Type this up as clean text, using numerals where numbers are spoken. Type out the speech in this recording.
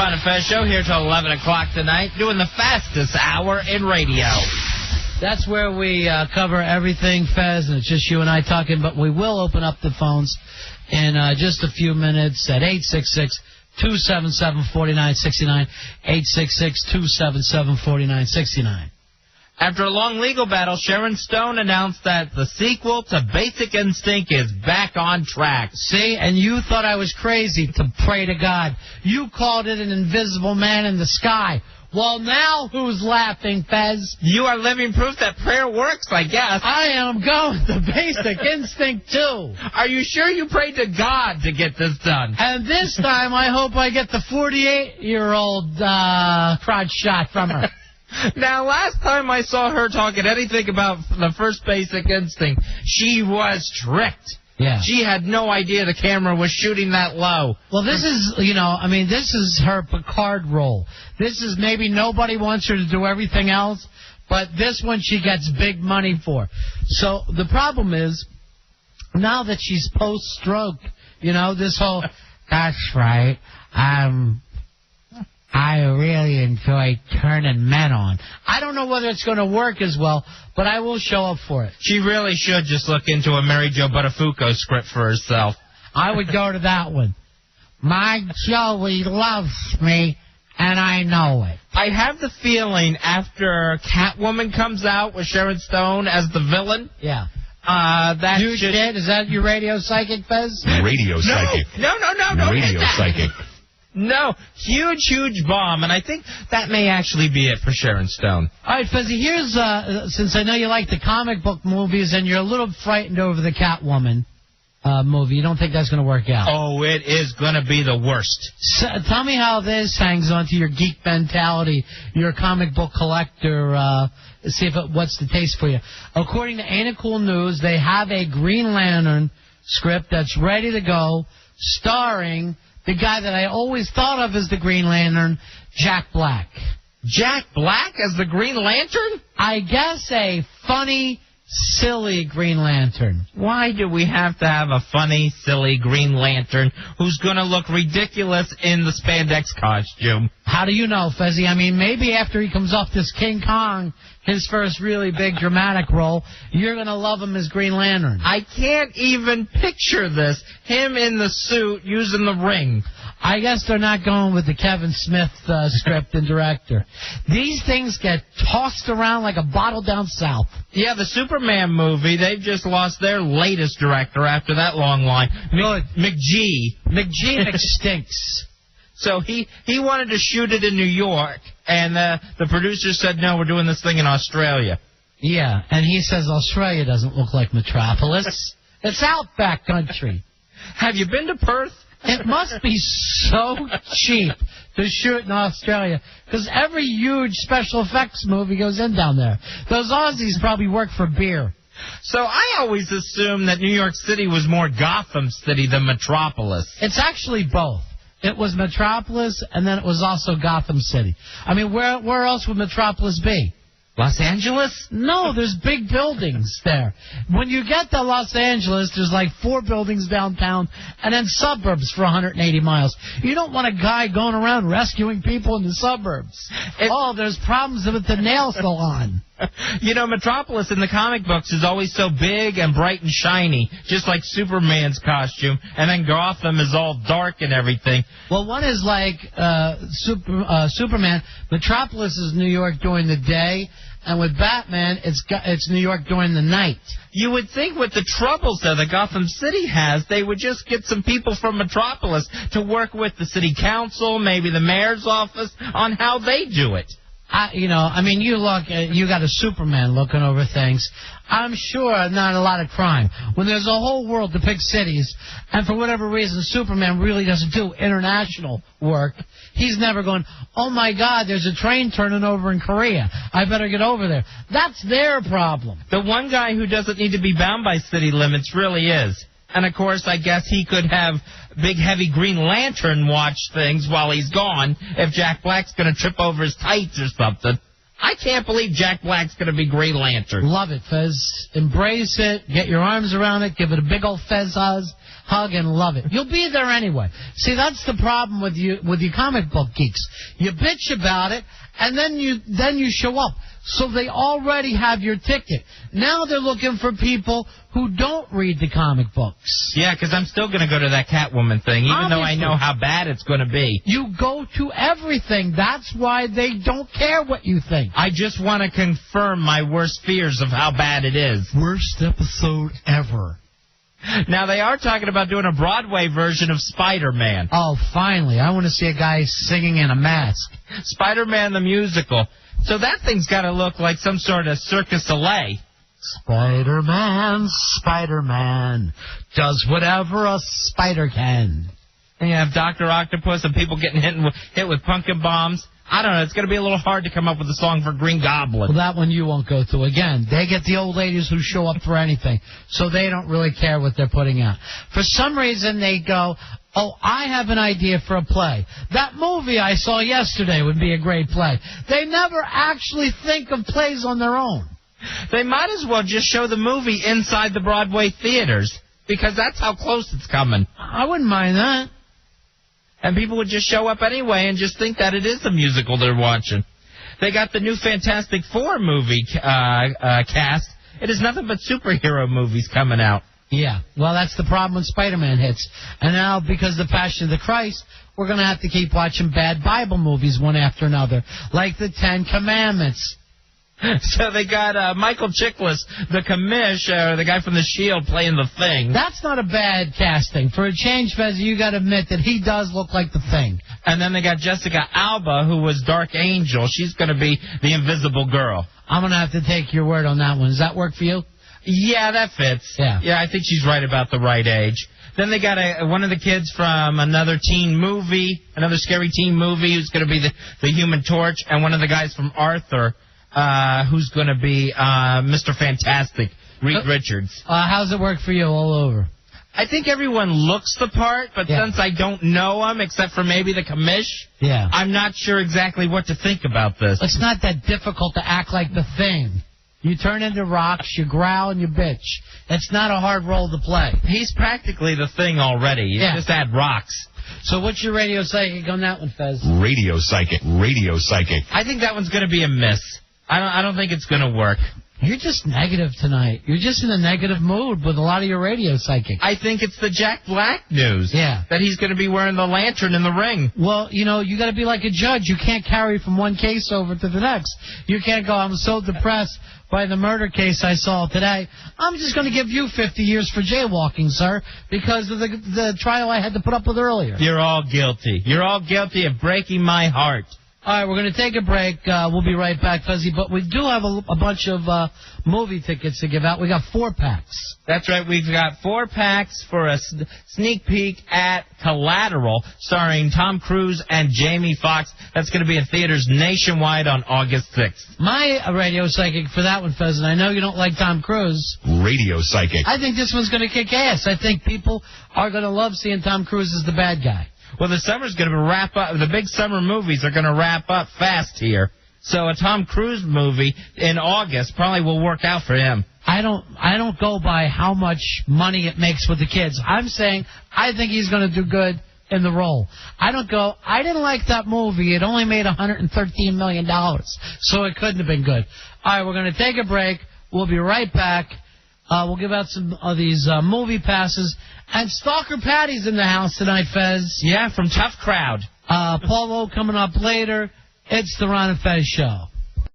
Ron and Fez show here till 11 o'clock tonight, doing the fastest hour in radio. That's where we cover everything, Fez, and it's just you and I talking, but we will open up the phones in just a few minutes at 866-277-4969, 866-277-4969. After a long legal battle, Sharon Stone announced that the sequel to Basic Instinct is back on track. See, and you thought I was crazy to pray to God. You called it an invisible man in the sky. Well, now who's laughing, Fez? You are living proof that prayer works, I guess. I am going to Basic Instinct 2. Are you sure you prayed to God to get this done? And this time I hope I get the 48-year-old crotch shot from her. Now, last time I saw her talking anything about the first Basic Instinct, she was tricked. Yeah. She had no idea the camera was shooting that low. Well, this is, this is her Picard role. This is maybe nobody wants her to do everything else, but this one she gets big money for. So the problem is, now that she's post-stroke, this whole, that's right, I really enjoy turning men on. I don't know whether it's going to work as well, but I will show up for it. She really should just look into a Mary Jo Buttafuoco script for herself. I would go to that one. My Joey loves me, and I know it. I have the feeling after Catwoman comes out with Sharon Stone as the villain... Yeah. That you did? Is that your radio psychic, Fez? Radio psychic. No. Radio psychic. No, huge bomb, and I think that may actually be it for Sharon Stone. All right, Fezzy, here's, since I know you like the comic book movies and you're a little frightened over the Catwoman movie, you don't think that's going to work out? Oh, it is going to be the worst. So, tell me how this hangs on to your geek mentality, your comic book collector, see if what's the taste for you. According to Ain't It Cool News, they have a Green Lantern script that's ready to go, starring... the guy that I always thought of as the Green Lantern, Jack Black. Jack Black as the Green Lantern? I guess a funny, silly Green Lantern. Why do we have to have a funny, silly Green Lantern who's going to look ridiculous in the spandex costume? How do you know, Fezzy? I mean, maybe after he comes off this King Kong, his first really big dramatic role, you're going to love him as Green Lantern. I can't even picture this, him in the suit using the ring. I guess they're not going with the Kevin Smith script and director. These things get tossed around like a bottle down south. Yeah, the Superman movie, they've just lost their latest director after that long line. McG. Stinks. So he wanted to shoot it in New York, and the producer said, no, we're doing this thing in Australia. Yeah, and he says Australia doesn't look like Metropolis. It's outback country. Have you been to Perth? It must be so cheap to shoot in Australia, because every huge special effects movie goes in down there. Those Aussies probably work for beer. So I always assumed that New York City was more Gotham City than Metropolis. It's actually both. It was Metropolis, and then it was also Gotham City. I mean, where else would Metropolis be? Los Angeles? No, there's big buildings there. When you get to Los Angeles, there's like 4 buildings downtown and then suburbs for 180 miles. You don't want a guy going around rescuing people in the suburbs. There's problems with the nail salon. Metropolis in the comic books is always so big and bright and shiny, just like Superman's costume, and then Gotham is all dark and everything. Well, one is like Superman. Metropolis is New York during the day, and with Batman, it's New York during the night. You would think with the troubles that Gotham City has, they would just get some people from Metropolis to work with the city council, maybe the mayor's office, on how they do it. You got a Superman looking over things. I'm sure not a lot of crime. When there's a whole world to pick cities, and for whatever reason Superman really doesn't do international work, he's never going, oh my God, there's a train turning over in Korea. I better get over there. That's their problem. The one guy who doesn't need to be bound by city limits really is. And, of course, I guess he could have big, heavy Green Lantern watch things while he's gone if Jack Black's going to trip over his tights or something. I can't believe Jack Black's going to be Green Lantern. Love it, Fez. Embrace it. Get your arms around it. Give it a big old Fez hug and love it. You'll be there anyway. See, that's the problem with you comic book geeks. You bitch about it, and then you show up. So they already have your ticket. Now they're looking for people who don't read the comic books. Yeah, because I'm still going to go to that Catwoman thing, even though I know how bad it's going to be. You go to everything. That's why they don't care what you think. I just want to confirm my worst fears of how bad it is. Worst episode ever. Now, they are talking about doing a Broadway version of Spider-Man. Oh, finally. I want to see a guy singing in a mask. Spider-Man the musical. So that thing's got to look like some sort of Circus Soleil. Spider-Man does whatever a spider can. And you have Dr. Octopus and people getting hit with pumpkin bombs. I don't know. It's going to be a little hard to come up with a song for Green Goblin. Well, that one you won't go through. Again, they get the old ladies who show up for anything, so they don't really care what they're putting out. For some reason, they go, oh, I have an idea for a play. That movie I saw yesterday would be a great play. They never actually think of plays on their own. They might as well just show the movie inside the Broadway theaters, because that's how close it's coming. I wouldn't mind that. And people would just show up anyway and just think that it is the musical they're watching. They got the new Fantastic Four movie cast. It is nothing but superhero movies coming out. Yeah, well, that's the problem when Spider-Man hits. And now, because of the Passion of the Christ, we're going to have to keep watching bad Bible movies one after another, like the Ten Commandments. So they got Michael Chiklis, the commish, the guy from The Shield, playing the Thing. That's not a bad casting. For a change, Fez, you got to admit that he does look like the Thing. And then they got Jessica Alba, who was Dark Angel. She's going to be the Invisible Girl. I'm going to have to take your word on that one. Does that work for you? Yeah, that fits. Yeah, I think she's right about the right age. Then they got one of the kids from another teen movie, another scary teen movie, who's going to be the Human Torch, and one of the guys from Arthur, who's going to be Mr. Fantastic, Reed Richards. How's it work for you all over? I think everyone looks the part, but since I don't know them, except for maybe the commish, I'm not sure exactly what to think about this. It's not that difficult to act like the Thing. You turn into rocks, you growl, and you bitch. It's not a hard role to play. He's practically the Thing already. You just add rocks. So what's your radio psychic on that one, Fez? Radio psychic. I think that one's going to be a miss. I don't think it's going to work. You're just negative tonight. You're just in a negative mood with a lot of your radio psychic. I think it's the Jack Black news. Yeah. That he's going to be wearing the lantern in the ring. Well, you got to be like a judge. You can't carry from one case over to the next. You can't go, I'm so depressed by the murder case I saw today. I'm just going to give you 50 years for jaywalking, sir, because of the trial I had to put up with earlier. You're all guilty. You're all guilty of breaking my heart. All right, we're going to take a break. We'll be right back, Fuzzy. But we do have a bunch of movie tickets to give out. We got 4-packs. That's right. We've got 4-packs for a sneak peek at Collateral, starring Tom Cruise and Jamie Foxx. That's going to be in theaters nationwide on August 6th. My radio psychic for that one, Fez, and I know you don't like Tom Cruise. Radio psychic. I think this one's going to kick ass. I think people are going to love seeing Tom Cruise as the bad guy. Well, the summer's going to wrap up. The big summer movies are going to wrap up fast here. So a Tom Cruise movie in August probably will work out for him. I don't go by how much money it makes with the kids. I'm saying I think he's going to do good in the role. I don't go, I didn't like that movie. It only made $113 million, so it couldn't have been good. All right, we're going to take a break. We'll be right back. We'll give out some of these movie passes. And Stalker Patty's in the house tonight, Fez. Yeah, from Tough Crowd. Paul O coming up later. It's the Ron and Fez Show.